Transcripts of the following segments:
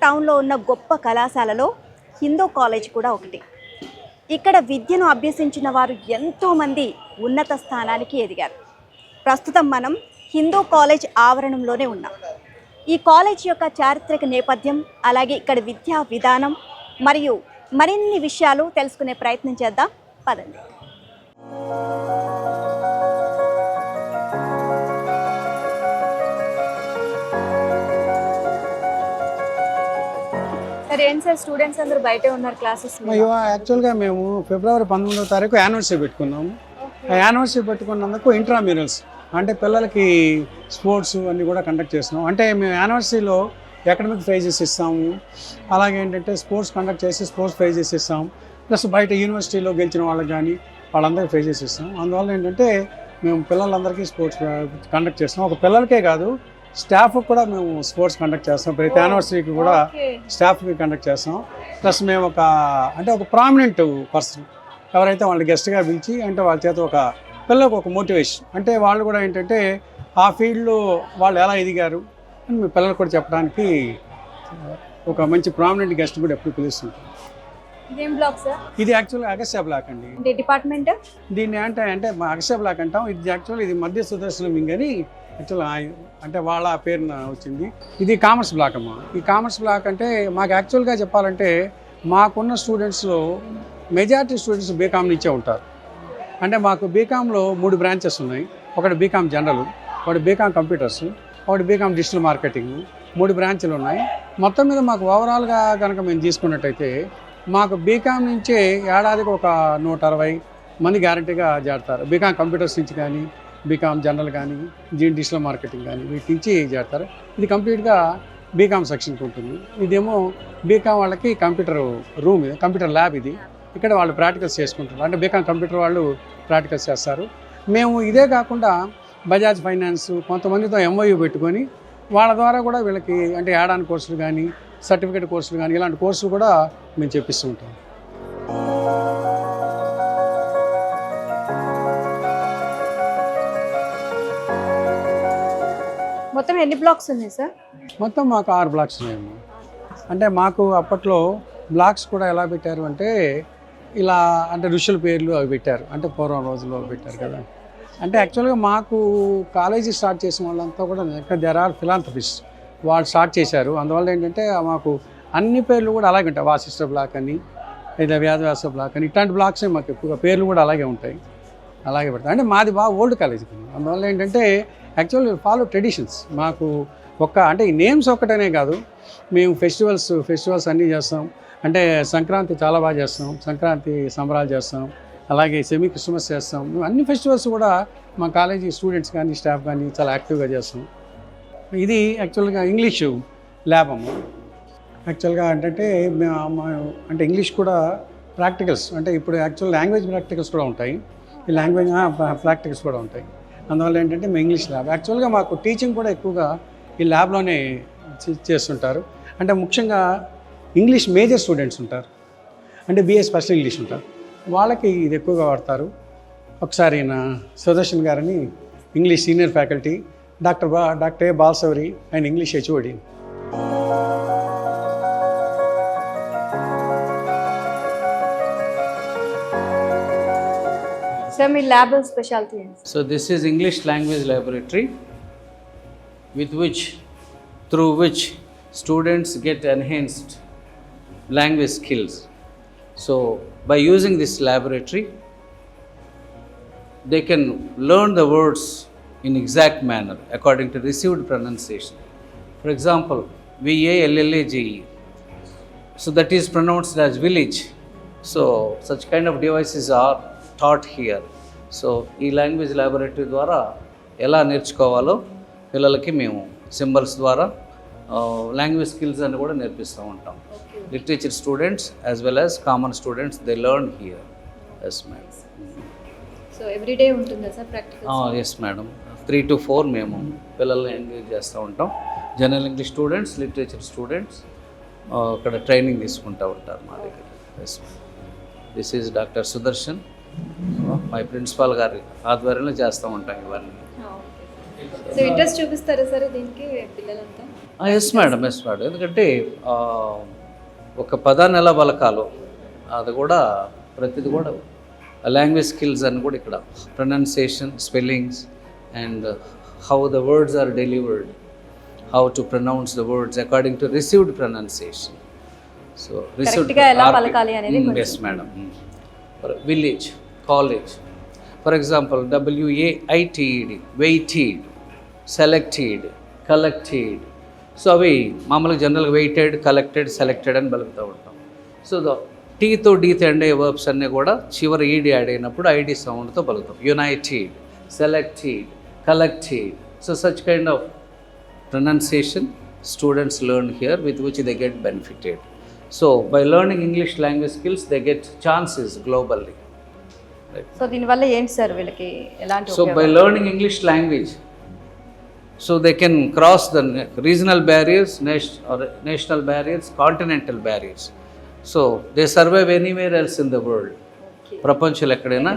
టౌన్లో ఉన్న గొప్ప కళాశాలలో హిందూ కాలేజ్ కూడా ఒకటి. ఇక్కడ విద్యను అభ్యసించిన వారు ఎంతోమంది ఉన్నత స్థానానికి ఎదిగారు. ప్రస్తుతం మనం హిందూ కాలేజ్ ఆవరణంలోనే ఉన్నాం. ఈ కాలేజ్ యొక్క చారిత్రక నేపథ్యం, అలాగే ఇక్కడ విద్యా విధానం మరియు మరిన్ని విషయాలు తెలుసుకునే ప్రయత్నం చేద్దాం. పదండి. సరే, ఏం సార్ స్టూడెంట్స్ అందరూ బయటే ఉన్నారు క్లాసెస్? యాక్చువల్గా మేము ఫిబ్రవరి 19వ తారీఖు యానివర్సరీ పెట్టుకున్నాము. ఆ యానివర్సరీ పెట్టుకున్నందుకు ఇంట్రామ్యూరల్స్ అంటే పిల్లలకి స్పోర్ట్స్ అన్నీ కూడా కండక్ట్ చేస్తున్నాం. అంటే మేము యానివర్సరీలో అకాడమిక్ ప్రైజెస్ ఇస్తాము, అలాగే ఏంటంటే స్పోర్ట్స్ కండక్ట్ చేసి స్పోర్ట్స్ ప్రైజెస్ ఇస్తాం, ప్లస్ బయట యూనివర్సిటీలో గెలిచిన వాళ్ళకి కానీ వాళ్ళందరికీ ప్రైజెస్ ఇస్తాం. అందువల్ల ఏంటంటే మేము పిల్లలందరికీ స్పోర్ట్స్ కండక్ట్ చేస్తాం. ఒక పిల్లలకే కాదు, స్టాఫ్కి కూడా మేము స్పోర్ట్స్ కండక్ట్ చేస్తాం. ప్రతి యానివర్సరీకి కూడా స్టాఫ్కి కండక్ట్ చేస్తాం. ప్లస్ మేము ఒక ప్రామినెంట్ పర్సన్ ఎవరైతే వాళ్ళు గెస్ట్గా పిలిచి అంటే వాళ్ళ చేత ఒక పిల్లలకు ఒక మోటివేషన్, అంటే వాళ్ళు కూడా ఏంటంటే ఆ ఫీల్డ్లో వాళ్ళు ఎలా ఎదిగారు అని మీ పిల్లలకు కూడా చెప్పడానికి ఒక మంచి ప్రామినెంట్ గెస్ట్ కూడా ఎప్పుడు పిలుస్తుంటాం. ఇది యాక్చువల్గా అగస్త్య బ్లాక్ అండి. డిపార్ట్మెంట్ దీన్ని అంటే మా అగస్త్య బ్లాక్ అంటాం. ఇది మధ్య సుదర్శన వింగ్ అని యాక్చువల్ అంటే వాళ్ళ పేరున వచ్చింది. ఇది కామర్స్ బ్లాక్ అమ్మ. ఈ కామర్స్ బ్లాక్ అంటే మాకు యాక్చువల్గా చెప్పాలంటే మాకున్న స్టూడెంట్స్లో మెజారిటీ స్టూడెంట్స్ బీకామ్ నుంచే ఉంటారు. అంటే మాకు బీకామ్లో 3 బ్రాంచెస్ ఉన్నాయి. ఒకటి బీకామ్ జనరల్, ఒకటి బీకామ్ కంప్యూటర్స్, ఒకటి బీకామ్ డిజిటల్ మార్కెటింగ్, 3 బ్రాంచ్లు ఉన్నాయి. మొత్తం మీద మాకు ఓవరాల్గా కనుక మేము తీసుకున్నట్టయితే మాకు బీకామ్ నుంచే ఏడాదికి ఒక 160 మంది గ్యారంటీగా చేరతారు. బీకామ్ కంప్యూటర్స్ నుంచి కానీ, బీకామ్ జనరల్ కానీ, డిజిటల్ మార్కెటింగ్ కానీ వీటి నుంచి చేరతారు. ఇది కంప్లీట్గా బీకామ్ సెక్షన్కి ఉంటుంది. ఇదేమో బీకామ్ వాళ్ళకి కంప్యూటర్ రూమ్, కంప్యూటర్ ల్యాబ్. ఇది ఇక్కడ వాళ్ళు ప్రాక్టికల్స్ చేసుకుంటారు. అంటే బీకామ్ కంప్యూటర్ వాళ్ళు ప్రాక్టికల్స్ చేస్తారు. మేము ఇదే కాకుండా బజాజ్ ఫైనాన్స్ కొంతమందితో ఎంఓయూ పెట్టుకొని వాళ్ళ ద్వారా కూడా వీళ్ళకి అంటే యాడాన్ కోర్సులు కానీ, సర్టిఫికేట్ కోర్సులు కానీ ఇలాంటి కోర్సులు కూడా మేము చెప్పిస్తూ ఉంటాం. మొత్తం ఎన్ని బ్లాక్స్ ఉన్నాయి సార్? మొత్తం మాకు 6 బ్లాక్స్ ఉన్నాయమ్మా. అంటే మాకు అప్పట్లో బ్లాక్స్ కూడా ఎలా పెట్టారు అంటే ఇలా అంటే ఋషుల పేర్లు అవి పెట్టారు. అంటే పూర్వం రోజుల్లో పెట్టారు కదా. అంటే యాక్చువల్గా మాకు కాలేజీ స్టార్ట్ చేసిన వాళ్ళంతా కూడా దేర్ ఆర్ ఫిలాంథ్రపిస్ట్, వాళ్ళు స్టార్ట్ చేశారు. అందువల్ల ఏంటంటే మాకు అన్ని పేర్లు కూడా అలాగే ఉంటాయి. వాసిష్ఠ బ్లాక్ అని, లేదా వ్యాస బ్లాక్ అని, ఇట్లాంటి బ్లాక్సే మాకు ఎక్కువగా పేర్లు కూడా అలాగే ఉంటాయి, అలాగే పెడతాయి. అంటే మాది బాగా ఓల్డ్ కాలేజ్. అందువల్ల ఏంటంటే యాక్చువల్లీ ఫాలో ట్రెడిషన్స్. మాకు అంటే ఈ నేమ్స్ ఒక్కటనే కాదు, మేము ఫెస్టివల్స్ అన్నీ చేస్తాం. అంటే సంక్రాంతి చాలా బాగా చేస్తాం, సంక్రాంతి సంబరాలు చేస్తాం, అలాగే సెమీ క్రిస్మస్ చేస్తాం. అన్ని ఫెస్టివల్స్ కూడా మా కాలేజీ స్టూడెంట్స్ కానీ స్టాఫ్ కానీ చాలా యాక్టివ్గా చేస్తాం. ఇది యాక్చువల్గా ఇంగ్లీషు ల్యాబ్ అమ్మ. యాక్చువల్గా అంటే ఇంగ్లీష్ కూడా ప్రాక్టికల్స్, అంటే ఇప్పుడు యాక్చువల్ లాంగ్వేజ్ ప్రాక్టికల్స్ కూడా ఉంటాయి, ఈ లాంగ్వేజ్ ప్రాక్టికల్స్ కూడా ఉంటాయి. అందువల్ల ఏంటంటే మేము ఇంగ్లీష్ ల్యాబ్. యాక్చువల్గా మాకు టీచింగ్ కూడా ఎక్కువగా ఈ ల్యాబ్లోనే చేస్తుంటారు. అంటే ముఖ్యంగా ఇంగ్లీష్ మేజర్ స్టూడెంట్స్ ఉంటారు, అంటే BA స్పెషల్ ఇంగ్లీష్ ఉంటారు, వాళ్ళకి ఇది ఎక్కువగా వాడతారు. ఒకసారి నా సుదర్శన్ గారని English senior faculty, doctor A Balashowri and English HOD. Sir మీ ల్యాబ్ స్పెషాలిటీ ఏంటి? So this is English language laboratory through which students get enhanced language skills. So by using this laboratory they can learn the words in exact manner according to received pronunciation. For example, VALLAGE, so that is pronounced as village. So such kind of devices are taught here. So ఈ language laboratory ద్వారా ఎలా నేర్చుకోవాలో పిల్లలకి మేము symbols ద్వారా language skills అని కూడా నేర్పిస్తూ ఉంటాం. Literature students as well as common students they learn here. Yes madam. So every day ఉంటుందా sir practical? Yes madam, 3 to 4 మేము పిల్లల్ని ఎంగేజ్ చేస్తూ ఉంటాం. General English students, literature students అక్కడ ట్రైనింగ్ తీసుకుంటూ ఉంటారు మా దగ్గర. Yes, this is doctor Sudarshan, my principal గారి ఆధ్వర్యంలో చేస్తూ ఉంటాం ఇవన్నీ. సో ఇంట్రెస్ట్ చూపిస్తారా సరే దీనికి పిల్లలంతా? ఎస్ మేడం, ఎందుకంటే ఒక పదాన్ని ఎలా పలకాలో అది కూడా ప్రతిది కూడా లాంగ్వేజ్ స్కిల్స్ అని కూడా ఇక్కడ pronunciation, spellings and how the words are delivered, how to pronounce the words according to received pronunciation. So Correct గా ఎలా పలకాలి అనేది కొంచెం. Yes madam. Village, college, for example WAITED, waited, selected, collected. So అవి మామూలుగా జనరల్గా వెయిటెడ్, కలెక్టెడ్, సెలెక్టెడ్ అని పలుకుతూ ఉంటాం. సో టీతో డీతో ఎండ్ అయ్యే వర్బ్స్ అన్నీ కూడా చివరి ఈడి యాడ్ అయినప్పుడు ఐడి సౌండ్తో పలుకుతాం. United, selected, collected. So such kind of pronunciation students learn here with which they get benefited. So by learning English language skills they get chances globally. So దీనివల్ల ఏంటి sir వీళ్ళకి ఎలాంటి So by learning English language, so they can cross the regional barriers, national barriers, continental barriers. So they survive anywhere else in the world. ప్రపంచంలో ఎక్కడైనా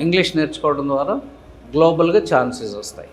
English నేర్చుకోవడం ద్వారా గ్లోబల్గా chances వస్తాయి.